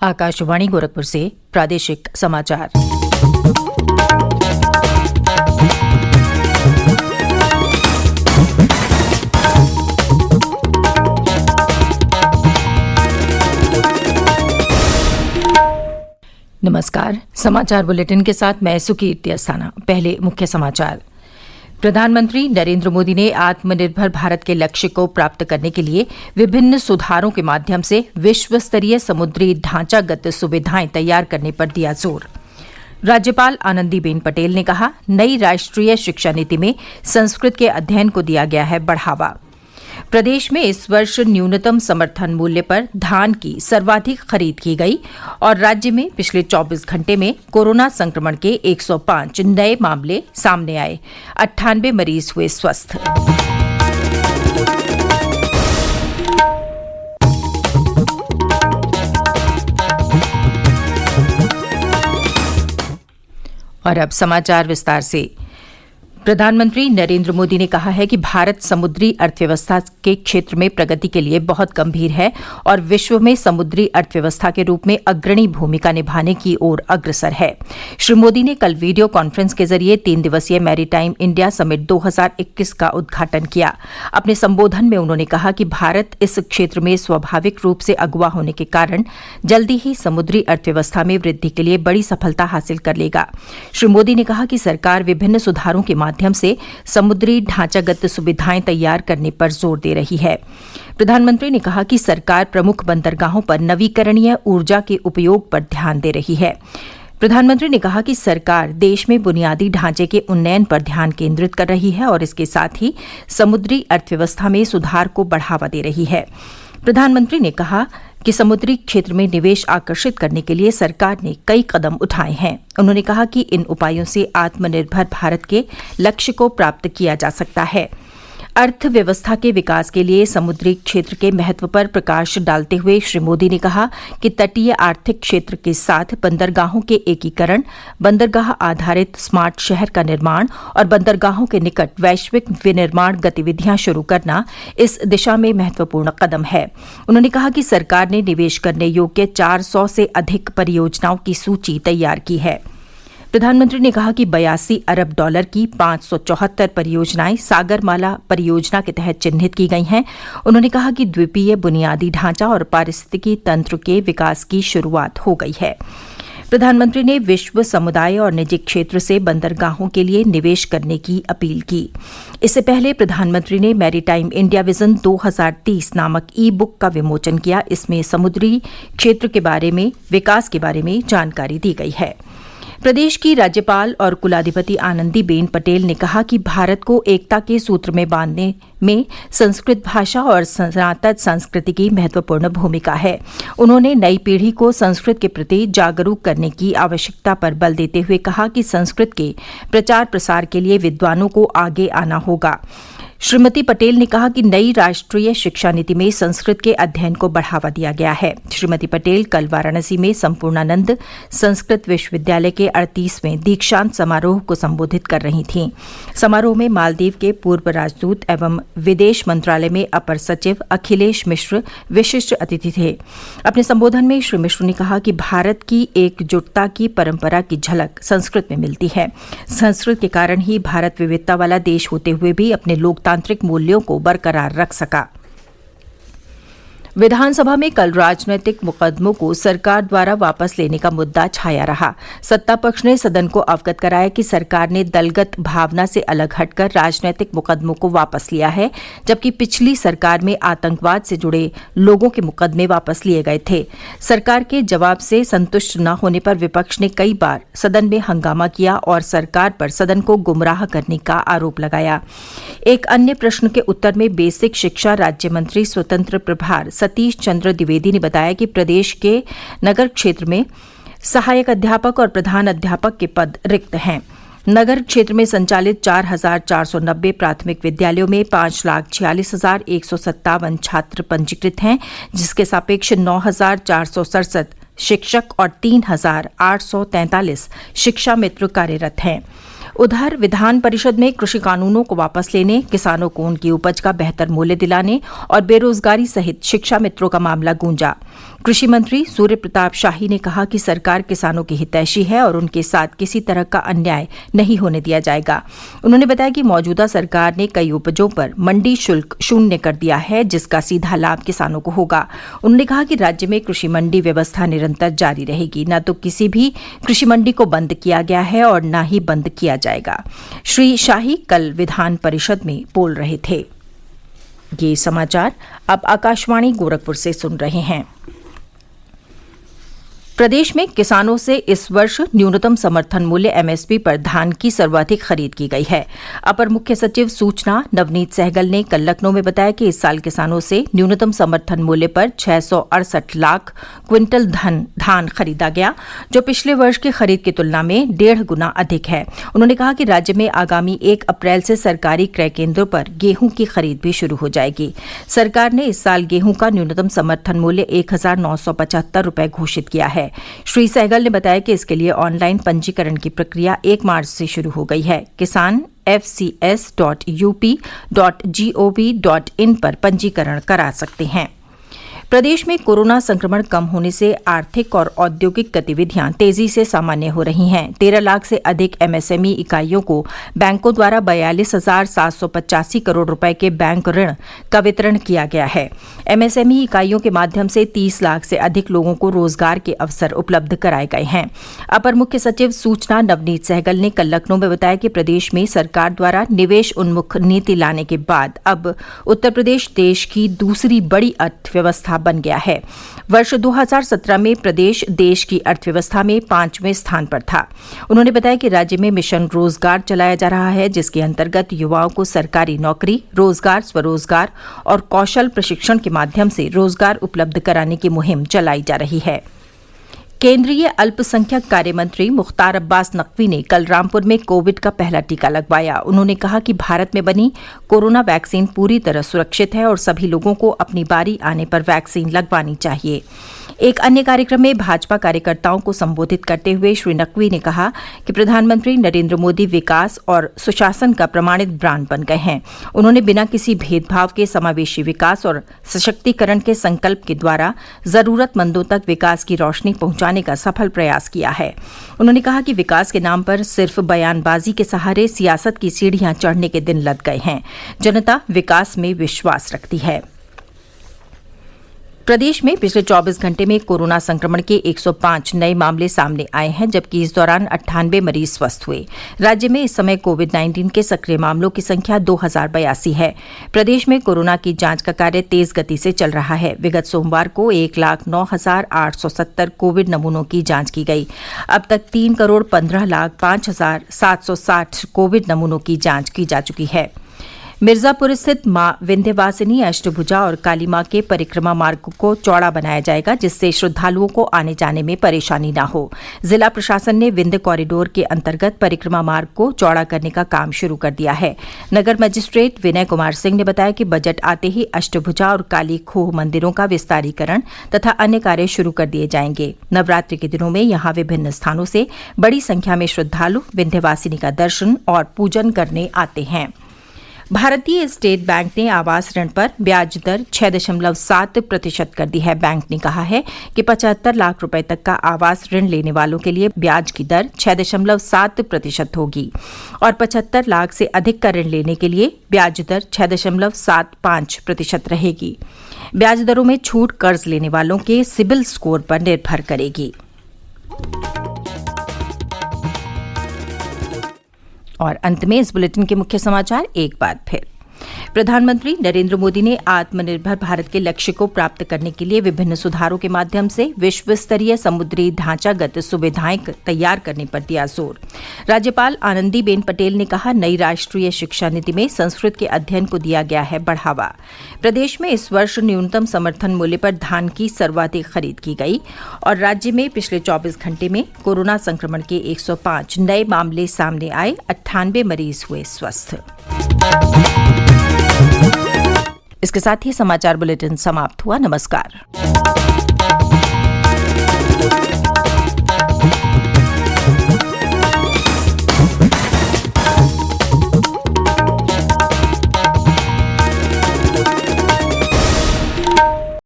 आकाशवाणी गोरखपुर से प्रादेशिक समाचार। नमस्कार, समाचार बुलेटिन के साथ मैं सुकीर्ति अस्थाना। पहले मुख्य समाचार। प्रधानमंत्री नरेंद्र मोदी ने आत्मनिर्भर भारत के लक्ष्य को प्राप्त करने के लिए विभिन्न सुधारों के माध्यम से विश्व स्तरीय समुद्री ढांचागत सुविधाएं तैयार करने पर दिया जोर। राज्यपाल आनंदीबेन पटेल ने कहा, नई राष्ट्रीय शिक्षा नीति में संस्कृत के अध्ययन को दिया गया है बढ़ावा। प्रदेश में इस वर्ष न्यूनतम समर्थन मूल्य पर धान की सर्वाधिक खरीद की गई और राज्य में पिछले 24 घंटे में कोरोना संक्रमण के 105 नए मामले सामने आए। 98 मरीज हुए स्वस्थ। और अब समाचार विस्तार से। प्रधानमंत्री नरेंद्र मोदी ने कहा है कि भारत समुद्री अर्थव्यवस्था के क्षेत्र में प्रगति के लिए बहुत गंभीर है और विश्व में समुद्री अर्थव्यवस्था के रूप में अग्रणी भूमिका निभाने की ओर अग्रसर है। श्री मोदी ने कल वीडियो कॉन्फ्रेंस के जरिए 3 दिवसीय मैरीटाइम इंडिया समिट 2021 का उद्घाटन किया। अपने संबोधन में उन्होंने कहा कि भारत इस क्षेत्र में स्वाभाविक रूप से अगुवा होने के कारण जल्दी ही समुद्री अर्थव्यवस्था में वृद्धि के लिए बड़ी सफलता हासिल कर लेगा। श्री मोदी ने कहा कि सरकार विभिन्न सुधारों के माध्यम से समुद्री ढांचागत सुविधाएं तैयार करने पर जोर दे रही है। प्रधानमंत्री ने कहा कि सरकार प्रमुख बंदरगाहों पर नवीकरणीय ऊर्जा के उपयोग पर ध्यान दे रही है। प्रधानमंत्री ने कहा कि सरकार देश में बुनियादी ढांचे के उन्नयन पर ध्यान केंद्रित कर रही है और इसके साथ ही समुद्री अर्थव्यवस्था में सुधार को बढ़ावा दे रही है। प्रधानमंत्री ने कहा कि समुद्री क्षेत्र में निवेश आकर्षित करने के लिए सरकार ने कई कदम उठाए हैं। उन्होंने कहा कि इन उपायों से आत्मनिर्भर भारत के लक्ष्य को प्राप्त किया जा सकता है। अर्थव्यवस्था के विकास के लिए समुद्री क्षेत्र के महत्व पर प्रकाश डालते हुए श्री मोदी ने कहा कि तटीय आर्थिक क्षेत्र के साथ बंदरगाहों के एकीकरण, बंदरगाह आधारित स्मार्ट शहर का निर्माण और बंदरगाहों के निकट वैश्विक विनिर्माण गतिविधियां शुरू करना इस दिशा में महत्वपूर्ण कदम है। उन्होंने कहा कि सरकार ने निवेश करने योग्य 400 से अधिक परियोजनाओं की सूची तैयार की है। प्रधानमंत्री ने कहा कि 82 अरब डॉलर की 574 परियोजनाएं सागरमाला परियोजना के तहत चिन्हित की गई हैं। उन्होंने कहा कि द्वीपीय बुनियादी ढांचा और पारिस्थितिकी तंत्र के विकास की शुरुआत हो गई है। प्रधानमंत्री ने विश्व समुदाय और निजी क्षेत्र से बंदरगाहों के लिए निवेश करने की अपील की। इससे पहले प्रधानमंत्री ने मैरीटाइम इंडिया विजन 2030 नामक ई बुक का विमोचन किया। इसमें समुद्री क्षेत्र के बारे में विकास के बारे में जानकारी दी गई है। प्रदेश की राज्यपाल और कुलाधिपति आनंदीबेन पटेल ने कहा कि भारत को एकता के सूत्र में बांधने में संस्कृत भाषा और सनातन संस्कृति की महत्वपूर्ण भूमिका है। उन्होंने नई पीढ़ी को संस्कृत के प्रति जागरूक करने की आवश्यकता पर बल देते हुए कहा कि संस्कृत के प्रचार प्रसार के लिए विद्वानों को आगे आना होगा। श्रीमती पटेल ने कहा कि नई राष्ट्रीय शिक्षा नीति में संस्कृत के अध्ययन को बढ़ावा दिया गया है। श्रीमती पटेल कल वाराणसी में संपूर्णानंद संस्कृत विश्वविद्यालय के 38वें दीक्षांत समारोह को संबोधित कर रही थीं। समारोह में मालदीव के पूर्व राजदूत एवं विदेश मंत्रालय में अपर सचिव अखिलेश मिश्र विशिष्ट अतिथि थे। अपने संबोधन में श्री मिश्र ने कहा कि भारत की एकजुटता की परंपरा की झलक संस्कृत में मिलती है। संस्कृत के कारण ही भारत विविधता वाला देश होते हुए भी अपने लोकतांत्रिक मूल्यों को बरकरार रख सका। विधानसभा में कल राजनीतिक मुकदमों को सरकार द्वारा वापस लेने का मुद्दा छाया रहा। सत्ता पक्ष ने सदन को अवगत कराया कि सरकार ने दलगत भावना से अलग हटकर राजनीतिक मुकदमों को वापस लिया है, जबकि पिछली सरकार में आतंकवाद से जुड़े लोगों के मुकदमे वापस लिए गए थे। सरकार के जवाब से संतुष्ट न होने पर विपक्ष ने कई बार सदन में हंगामा किया और सरकार पर सदन को गुमराह करने का आरोप लगाया। एक अन्य प्रश्न के उत्तर में बेसिक शिक्षा राज्य मंत्री स्वतंत्र प्रभार सतीश चंद्र द्विवेदी ने बताया कि प्रदेश के नगर क्षेत्र में सहायक अध्यापक और प्रधान अध्यापक के पद रिक्त हैं। नगर क्षेत्र में संचालित 4,490 प्राथमिक विद्यालयों में 5,46,157 छात्र पंजीकृत हैं, जिसके सापेक्ष 9,467 शिक्षक और 3,843 शिक्षा मित्र कार्यरत हैं। उधर विधान परिषद में कृषि कानूनों को वापस लेने, किसानों को उनकी उपज का बेहतर मूल्य दिलाने और बेरोजगारी सहित शिक्षा मित्रों का मामला गूंजा। कृषि मंत्री सूर्य प्रताप शाही ने कहा कि सरकार किसानों की हितैषी है और उनके साथ किसी तरह का अन्याय नहीं होने दिया जाएगा। उन्होंने बताया कि मौजूदा सरकार ने कई उपजों पर मंडी शुल्क शून्य कर दिया है, जिसका सीधा लाभ किसानों को होगा। उन्होंने कहा कि राज्य में कृषि मंडी व्यवस्था निरंतर जारी रहेगी, न तो किसी भी कृषि मंडी को बंद किया गया है और न ही बंद किया जाएगा। श्री शाही कल विधान परिषद में बोल रहे थे। ये समाचार आप आकाशवाणी गोरखपुर से सुन रहे हैं। प्रदेश में किसानों से इस वर्ष न्यूनतम समर्थन मूल्य एमएसपी पर धान की सर्वाधिक खरीद की गई है। अपर मुख्य सचिव सूचना नवनीत सहगल ने कल लखनऊ में बताया कि इस साल किसानों से न्यूनतम समर्थन मूल्य पर 668 लाख क्विंटल धान खरीदा गया, जो पिछले वर्ष की खरीद की तुलना में 1.5 गुना अधिक है। उन्होंने कहा कि राज्य में आगामी 1 अप्रैल से सरकारी क्रय केंद्रों पर गेहूं की खरीद भी शुरू हो जाएगी। सरकार ने इस साल गेहूं का न्यूनतम समर्थन मूल्य 1975 रुपये घोषित किया है। श्री सहगल ने बताया कि इसके लिए ऑनलाइन पंजीकरण की प्रक्रिया 1 मार्च से शुरू हो गई है। किसान fcs.up.gov.in पर पंजीकरण करा सकते हैं। प्रदेश में कोरोना संक्रमण कम होने से आर्थिक और औद्योगिक गतिविधियां तेजी से सामान्य हो रही हैं। 13 लाख से अधिक एमएसएमई इकाइयों को बैंकों द्वारा 42,785 करोड़ रुपए के बैंक ऋण का वितरण किया गया है। एमएसएमई इकाइयों के माध्यम से 30 लाख से अधिक लोगों को रोजगार के अवसर उपलब्ध कराए गए हैं। अपर मुख्य सचिव सूचना नवनीत सहगल ने कल लखनऊ में बताया कि प्रदेश में सरकार द्वारा निवेश उन्मुख नीति लाने के बाद अब उत्तर प्रदेश देश की दूसरी बड़ी अर्थव्यवस्था बन गया है। वर्ष 2017 में प्रदेश देश की अर्थव्यवस्था में 5वें स्थान पर था। उन्होंने बताया कि राज्य में मिशन रोजगार चलाया जा रहा है, जिसके अंतर्गत युवाओं को सरकारी नौकरी, रोजगार, स्वरोजगार और कौशल प्रशिक्षण के माध्यम से रोजगार उपलब्ध कराने की मुहिम चलाई जा रही है। केंद्रीय अल्पसंख्यक कार्य मंत्री मुख्तार अब्बास नकवी ने कल रामपुर में कोविड का पहला टीका लगवाया। उन्होंने कहा कि भारत में बनी कोरोना वैक्सीन पूरी तरह सुरक्षित है और सभी लोगों को अपनी बारी आने पर वैक्सीन लगवानी चाहिए। एक अन्य कार्यक्रम में भाजपा कार्यकर्ताओं को संबोधित करते हुए श्री नकवी ने कहा कि प्रधानमंत्री नरेंद्र मोदी विकास और सुशासन का प्रमाणित ब्रांड बन गए हैं। उन्होंने बिना किसी भेदभाव के समावेशी विकास और सशक्तिकरण के संकल्प के द्वारा जरूरतमंदों तक विकास की रोशनी पहुंचाने का सफल प्रयास किया है। उन्होंने कहा कि विकास के नाम पर सिर्फ बयानबाजी के सहारे सियासत की सीढ़ियां चढ़ने के दिन लद गए हैं। जनता विकास में विश्वास रखती है। प्रदेश में पिछले 24 घंटे में कोरोना संक्रमण के 105 नए मामले सामने आए हैं, जबकि इस दौरान 98 मरीज स्वस्थ हुए। राज्य में इस समय कोविड-19 के सक्रिय मामलों की संख्या 2082 है। प्रदेश में कोरोना की जांच का कार्य तेज गति से चल रहा है। विगत सोमवार को 1,09,870 कोविड नमूनों की जांच की गई। अब तक 3,15,05,760 कोविड नमूनों की जांच की जा चुकी है। मिर्जापुर स्थित मां विंध्यवासिनी अष्टभुजा और काली मां के परिक्रमा मार्ग को चौड़ा बनाया जाएगा, जिससे श्रद्धालुओं को आने जाने में परेशानी न हो। जिला प्रशासन ने विंध्य कॉरिडोर के अंतर्गत परिक्रमा मार्ग को चौड़ा करने का काम शुरू कर दिया है। नगर मजिस्ट्रेट विनय कुमार सिंह ने बताया कि बजट आते ही अष्टभुजा और काली खोह मंदिरों का विस्तारीकरण तथा अन्य कार्य शुरू कर दिए जाएंगे। नवरात्रि के दिनों में यहां विभिन्न स्थानों से बड़ी संख्या में श्रद्धालु विंध्यवासिनी का दर्शन और पूजन करने आते हैं। भारतीय स्टेट बैंक ने आवास ऋण पर ब्याज दर 6.7% कर दी है। बैंक ने कहा है कि 75 लाख रुपए तक का आवास ऋण लेने वालों के लिए ब्याज की दर 6.7% होगी और 75 लाख से अधिक का ऋण लेने के लिए ब्याज दर 6.75% रहेगी। ब्याज दरों में छूट कर्ज लेने वालों के सिबिल स्कोर पर निर्भर करेगी। और अंत में इस बुलेटिन के मुख्य समाचार एक बार फिर। प्रधानमंत्री नरेंद्र मोदी ने आत्मनिर्भर भारत के लक्ष्य को प्राप्त करने के लिए विभिन्न सुधारों के माध्यम से विश्व स्तरीय समुद्री ढांचागत सुविधाएं तैयार करने पर दिया जोर। राज्यपाल आनंदीबेन पटेल ने कहा, नई राष्ट्रीय शिक्षा नीति में संस्कृत के अध्ययन को दिया गया है बढ़ावा। प्रदेश में इस वर्ष न्यूनतम समर्थन मूल्य पर धान की सर्वाधिक खरीद की गई और राज्य में पिछले 24 घंटे में कोरोना संक्रमण के 105 नए मामले सामने आए, 98 मरीज हुए स्वस्थ। इसके साथ ही समाचार बुलेटिन समाप्त हुआ। नमस्कार।